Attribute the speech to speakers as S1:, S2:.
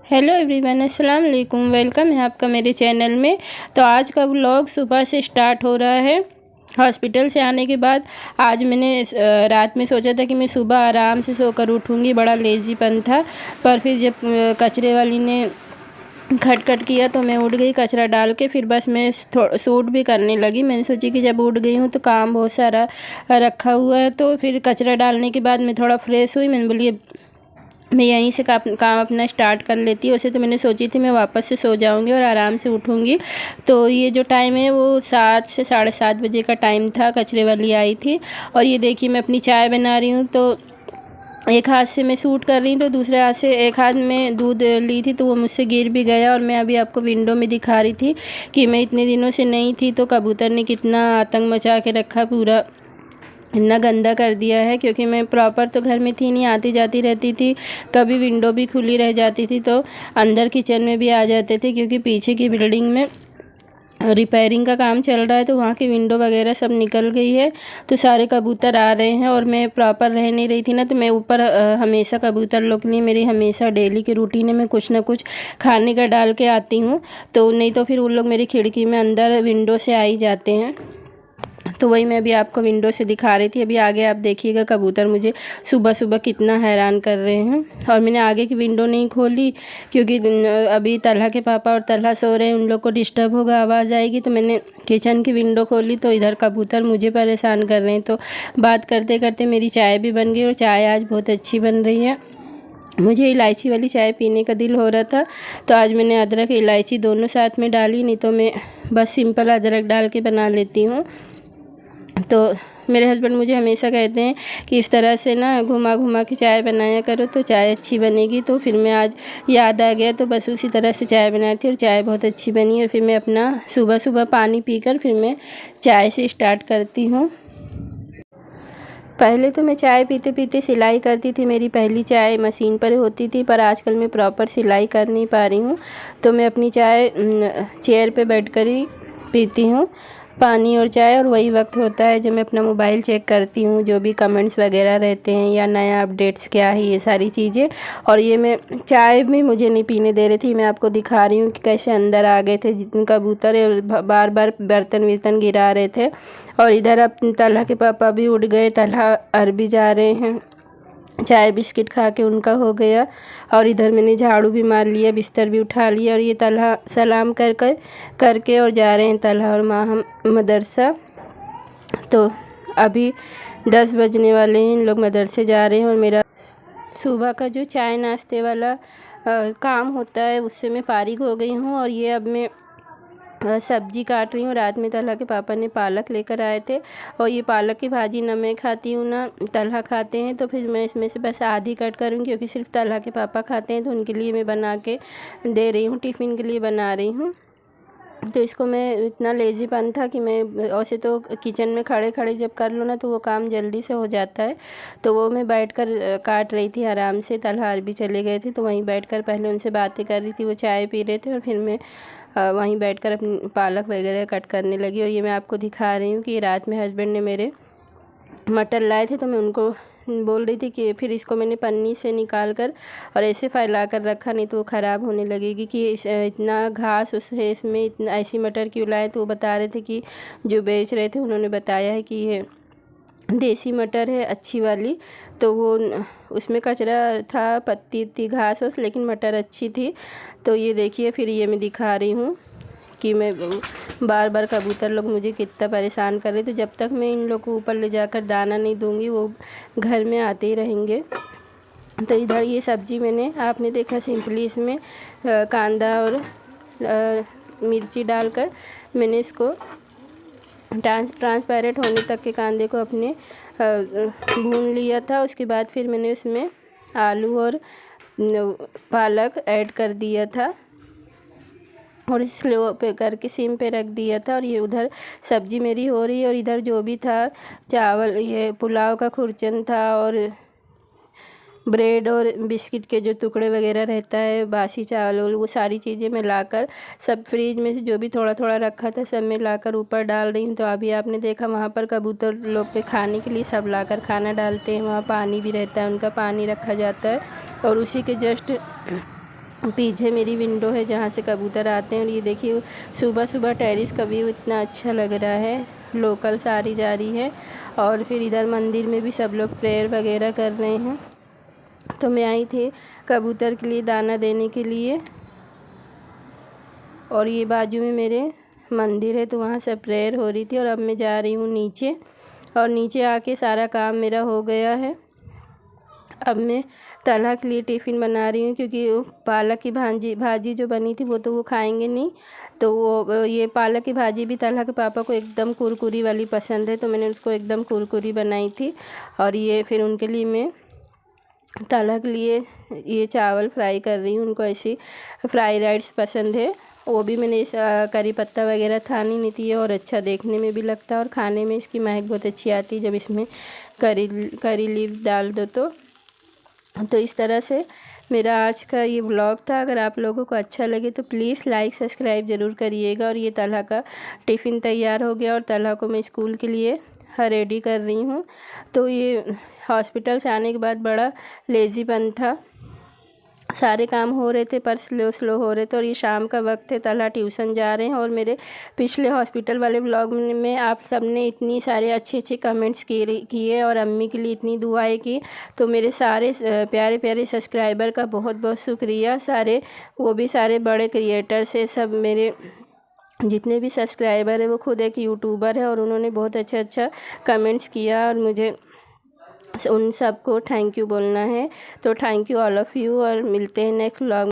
S1: Hello everyone, अस्सलाम वालेकुम। Welcome है आपका मेरे चैनल में। तो आज का व्लॉग सुबह से स्टार्ट हो रहा है। हॉस्पिटल से आने के बाद आज मैंने रात में सोचा था कि मैं सुबह आराम से सोकर उठूँगी, बड़ा लेज़ीपन था। पर फिर जब कचरे वाली ने खटखट किया तो मैं उठ गई कचरा डाल के। फिर बस मैं सूट भी करने लगी। मैंने सोची कि जब उठ गई हूँ तो काम बहुत सारा रखा हुआ है। तो फिर कचरा डालने के बाद मैं थोड़ा फ्रेश हुई। मैंने बोली मैं यहीं से काम अपना स्टार्ट कर लेती हूँ। वैसे तो मैंने सोची थी मैं वापस से सो जाऊँगी और आराम से उठूँगी। तो ये जो टाइम है वो 7 से 7:30 बजे का टाइम था। कचरे वाली आई थी और ये देखिए मैं अपनी चाय बना रही हूँ। तो एक हाथ से मैं सूट कर रही हूँ तो दूसरे हाथ से एक हाथ में दूध ली थी तो वो मुझसे गिर भी गया। और मैं अभी आपको विंडो में दिखा रही थी कि मैं इतने दिनों से नहीं थी तो कबूतर ने कितना आतंक मचा के रखा, पूरा इतना गंदा कर दिया है। क्योंकि मैं प्रॉपर तो घर में थी नहीं, आती जाती रहती थी। कभी विंडो भी खुली रह जाती थी तो अंदर किचन में भी आ जाते थे, क्योंकि पीछे की बिल्डिंग में रिपेयरिंग का काम चल रहा है तो वहाँ की विंडो वगैरह सब निकल गई है। तो सारे कबूतर आ रहे हैं और मैं प्रॉपर रह नहीं रही थी ना, तो मैं ऊपर हमेशा कबूतर लोग के लिए मेरी हमेशा डेली की रूटीन है, मैं कुछ ना कुछ खाने का डाल के आती हूँ। तो नहीं तो फिर उन लोग मेरी खिड़की में अंदर विंडो से आ ही जाते हैं। तो वही मैं अभी आपको विंडो से दिखा रही थी। अभी आगे आप देखिएगा कबूतर मुझे सुबह सुबह कितना हैरान कर रहे हैं। और मैंने आगे की विंडो नहीं खोली क्योंकि अभी तलहा के पापा और तलहा सो रहे हैं, उन लोग को डिस्टर्ब होगा, आवाज़ आएगी। तो मैंने किचन की विंडो खोली तो इधर कबूतर मुझे परेशान कर रहे हैं। तो बात करते करते मेरी चाय भी बन गई और चाय आज बहुत अच्छी बन रही है। मुझे इलायची वाली चाय पीने का दिल हो रहा था तो आज मैंने अदरक इलायची दोनों साथ में डाली, नहीं तो मैं बस सिंपल अदरक डाल के बना लेती हूँ। तो मेरे हस्बैंड मुझे हमेशा कहते हैं कि इस तरह से ना घुमा घुमा के चाय बनाया करो तो चाय अच्छी बनेगी। तो फिर मैं आज याद आ गया तो बस उसी तरह से चाय बनाई थी और चाय बहुत अच्छी बनी। और फिर मैं अपना सुबह सुबह पानी पीकर फिर मैं चाय से स्टार्ट करती हूँ। पहले तो मैं चाय पीते पीते सिलाई करती थी। मेरी पहली चाय मशीन पर होती थी, पर आजकल मैं प्रॉपर सिलाई कर नहीं पा रही हूँ। तो मैं अपनी चाय चेयर पे बैठकर ही पीती हूँ, पानी और चाय। और वही वक्त होता है जो मैं अपना मोबाइल चेक करती हूँ, जो भी कमेंट्स वगैरह रहते हैं या नया अपडेट्स क्या है, ये सारी चीज़ें। और ये मैं चाय भी मुझे नहीं पीने दे रही थी। मैं आपको दिखा रही हूँ कि कैसे अंदर आ गए थे जितने कबूतर, बार बार बर्तन वर्तन गिरा रहे थे। और इधर अब तलहा के पापा भी उठ गए, तलहा अरबी जा रहे हैं, चाय बिस्किट खा के उनका हो गया। और इधर मैंने झाड़ू भी मार लिया, बिस्तर भी उठा लिया। और ये तलहा सलाम करके और जा रहे हैं तलहा और माँ हम मदरसा। तो अभी 10 बजने वाले हैं, इन लोग मदरसे जा रहे हैं। और मेरा सुबह का जो चाय नाश्ते वाला काम होता है उससे मैं फ़ारिग हो गई हूँ। और ये अब मैं सब्जी काट रही हूँ। रात में तलहा के पापा ने पालक लेकर आए थे और ये पालक की भाजी ना मैं खाती हूँ ना तलहा खाते हैं, तो फिर मैं इसमें से बस आधी कट करूँगी क्योंकि सिर्फ तलहा के पापा खाते हैं। तो उनके लिए मैं बना के दे रही हूँ, टिफ़िन के लिए बना रही हूँ। तो इसको मैं इतना लेज़ीपन था कि मैं वैसे तो किचन में खड़े खड़े जब कर लो ना तो वो काम जल्दी से हो जाता है। तो वो मैं बैठकर काट रही थी आराम से। तलहा अरबी चले गए थे तो वहीं बैठकर पहले उनसे बातें कर रही थी, वो चाय पी रहे थे और फिर मैं वहीं बैठकर अपनी पालक वगैरह कट करने लगी। और ये मैं आपको दिखा रही हूँ कि रात में हस्बैंड ने मेरे मटर लाए थे तो मैं उनको बोल रही थी कि फिर इसको मैंने पन्नी से निकाल कर और ऐसे फैला कर रखा, नहीं तो वो ख़राब होने लगेगी। कि इतना घास उस है इसमें, इतना ऐसी मटर क्यों लाए। तो वो बता रहे थे कि जो बेच रहे थे उन्होंने बताया है कि ये देसी मटर है अच्छी वाली। तो वो उसमें कचरा था, पत्ती थी, घास उस, लेकिन मटर अच्छी थी। तो ये देखिए फिर ये मैं दिखा रही हूँ कि मैं बार बार कबूतर लोग मुझे कितना परेशान कर रहे। तो जब तक मैं इन लोग को ऊपर ले जाकर दाना नहीं दूंगी वो घर में आते ही रहेंगे। तो इधर ये सब्ज़ी मैंने आपने देखा सिंपली इसमें कांदा और मिर्ची डालकर मैंने इसको ट्रांसपेरेंट होने तक के कांदे को अपने भून लिया था। उसके बाद फिर मैंने उसमें आलू और पालक ऐड कर दिया था और स्लो पे करके सिम पे रख दिया था। और ये उधर सब्ज़ी मेरी हो रही है और इधर जो भी था चावल, ये पुलाव का खुरचन था और ब्रेड और बिस्किट के जो टुकड़े वगैरह रहता है, बासी चावल, वो सारी चीज़ें मैं लाकर सब फ्रीज में से जो भी थोड़ा थोड़ा रखा था सब मैं लाकर ऊपर डाल रही हूँ। तो अभी आपने देखा वहाँ पर कबूतर लोग के खाने के लिए सब लाकर खाना डालते हैं। वहाँ पानी भी रहता है, उनका पानी रखा जाता है। और उसी के जस्ट पीछे मेरी विंडो है जहाँ से कबूतर आते हैं। और ये देखिए सुबह सुबह टेरेस का व्यू इतना अच्छा लग रहा है। लोकल सारी जा रही है और फिर इधर मंदिर में भी सब लोग प्रेयर वगैरह कर रहे हैं। तो मैं आई थी कबूतर के लिए दाना देने के लिए। और ये बाजू में मेरे मंदिर है तो वहाँ से प्रेयर हो रही थी। और अब मैं जा रही हूँ नीचे, और नीचे आके सारा काम मेरा हो गया है। अब मैं तलहा के लिए टिफ़िन बना रही हूँ, क्योंकि वो पालक की भाजी जो बनी थी वो तो वो खाएंगे नहीं। तो वो ये पालक की भाजी भी तलहा के पापा को एकदम कुरकुरी वाली पसंद है, तो मैंने उसको एकदम कुरकुरी बनाई थी। और ये फिर उनके लिए मैं तलहा के लिए ये चावल फ्राई कर रही हूँ। उनको ऐसी फ्राई राइस पसंद है। वो भी मैंने करी पत्ता वगैरह था नहीं थी और अच्छा देखने में भी लगता है और खाने में इसकी महक बहुत अच्छी आती है जब इसमें करी लीव डाल दो तो इस तरह से मेरा आज का ये व्लॉग था। अगर आप लोगों को अच्छा लगे तो प्लीज़ लाइक सब्सक्राइब ज़रूर करिएगा। और ये तलहा का टिफ़िन तैयार हो गया और तलहा को मैं स्कूल के लिए रेडी कर रही हूँ। तो ये हॉस्पिटल से आने के बाद बड़ा लेज़ीपन था, सारे काम हो रहे थे पर स्लो हो रहे थे। और ये शाम का वक्त है, तलहा ट्यूशन जा रहे हैं। और मेरे पिछले हॉस्पिटल वाले व्लॉग में आप सबने इतनी सारे अच्छे कमेंट्स किए और अम्मी के लिए इतनी दुआएं की। तो मेरे सारे प्यारे प्यारे सब्सक्राइबर का बहुत बहुत शुक्रिया। सारे वो भी सारे बड़े क्रिएटर्स है, सब मेरे जितने भी सब्सक्राइबर है वो खुद एक यूट्यूबर है और उन्होंने बहुत अच्छा कमेंट्स किया और मुझे उन सबको थैंक यू बोलना है। तो thank you all of you और मिलते हैं नेक्स्ट व्लॉग।